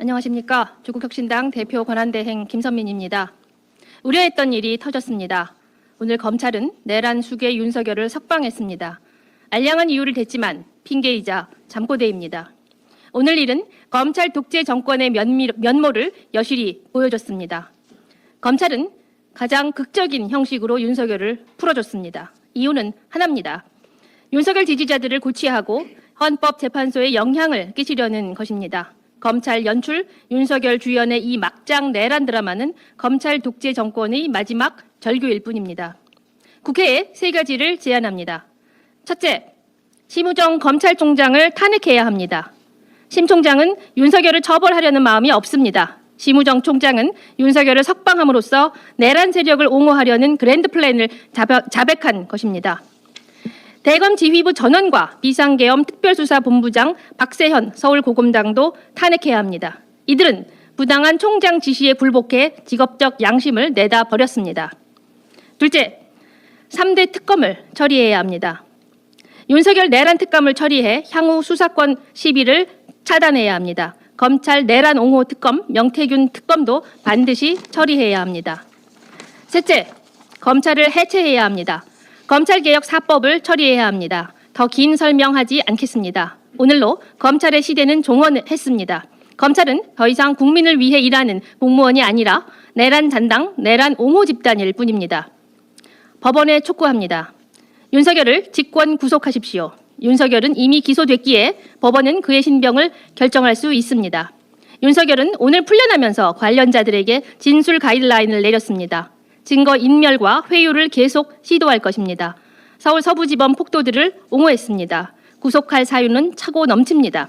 안녕하십니까. 조국혁신당 대표 권한대행 김선민입니다. 우려했던 일이 터졌습니다. 오늘 검찰은 내란 수괴 윤석열을 석방했습니다. 알량한 이유를 댔지만 핑계이자 잠꼬대입니다. 오늘 일은 검찰 독재 정권의 면모를 여실히 보여줬습니다. 검찰은 가장 극적인 형식으로 윤석열을 풀어줬습니다. 이유는 하나입니다. 윤석열 지지자들을 고취하고 헌법재판소에 영향을 끼치려는 것입니다. 검찰 연출 윤석열 주연의 이 막장 내란 드라마는 검찰 독재 정권의 마지막 절규일 뿐입니다. 국회에 세 가지를 제안합니다. 첫째, 심우정 검찰총장을 탄핵해야 합니다. 심 총장은 윤석열을 처벌하려는 마음이 없습니다. 심우정 총장은 윤석열을 석방함으로써 내란 세력을 옹호하려는 그랜드 플랜을 자백한 것입니다. 대검 지휘부 전원과 비상계엄 특별수사본부장 박세현 서울고검장도 탄핵해야 합니다. 이들은 부당한 총장 지시에 굴복해 직업적 양심을 내다 버렸습니다. 둘째, 3대 특검을 처리해야 합니다. 윤석열 내란 특검을 처리해 향후 수사권 시비를 차단해야 합니다. 검찰 내란 옹호 특검, 명태균 특검도 반드시 처리해야 합니다. 셋째, 검찰을 해체해야 합니다. 검찰개혁 4법을 처리해야 합니다. 더 긴 설명하지 않겠습니다. 오늘로 검찰의 시대는 종언했습니다. 검찰은 더 이상 국민을 위해 일하는 공무원이 아니라 내란 잔당, 내란 옹호 집단일 뿐입니다. 법원에 촉구합니다. 윤석열을 직권 구속하십시오. 윤석열은 이미 기소됐기에 법원은 그의 신병을 결정할 수 있습니다. 윤석열은 오늘 풀려나면서 관련자들에게 진술 가이드라인을 내렸습니다. 증거 인멸과 회유를 계속 시도할 것입니다. 서울 서부지법 폭도들을 옹호했습니다. 구속할 사유는 차고 넘칩니다.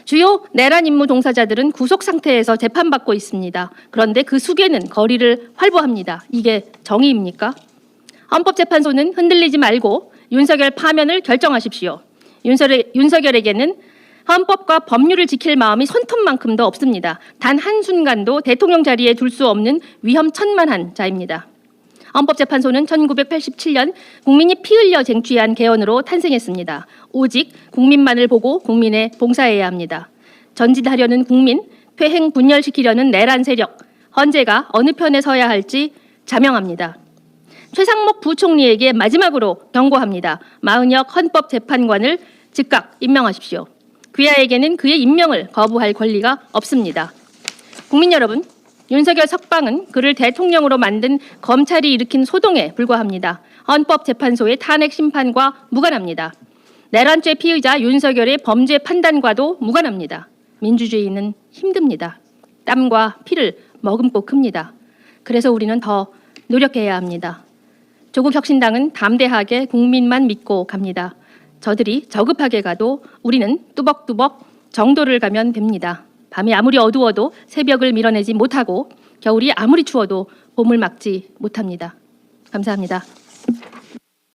주요 내란 임무 종사자들은 구속 상태에서 재판받고 있습니다. 그런데 그 숙에는 거리를 활보합니다. 이게 정의입니까? 헌법재판소는 흔들리지 말고 윤석열 파면을 결정하십시오. 윤석열에게는 헌법과 법률을 지킬 마음이 손톱만큼도 없습니다. 단 한순간도 대통령 자리에 둘 수 없는 위험천만한 자입니다. 헌법재판소는 1987년 국민이 피 흘려 쟁취한 개헌으로 탄생했습니다. 오직 국민만을 보고 국민에 봉사해야 합니다. 전진하려는 국민, 퇴행 분열시키려는 내란 세력, 헌재가 어느 편에 서야 할지 자명합니다. 최상목 부총리에게 마지막으로 경고합니다. 마은혁 헌법재판관을 즉각 임명하십시오. 그야에게는 그의 임명을 거부할 권리가 없습니다. 국민 여러분, 윤석열 석방은 그를 대통령으로 만든 검찰이 일으킨 소동에 불과합니다. 헌법재판소의 탄핵 심판과 무관합니다. 내란죄 피의자 윤석열의 범죄 판단과도 무관합니다. 민주주의는 힘듭니다. 땀과 피를 머금고 큽니다. 그래서 우리는 더 노력해야 합니다. 조국혁신당은 담대하게 국민만 믿고 갑니다. 저들이 저급하게 가도 우리는 뚜벅뚜벅 정도를 가면 됩니다. 밤이 아무리 어두워도 새벽을 밀어내지 못하고 겨울이 아무리 추워도 봄을 막지 못합니다. 감사합니다.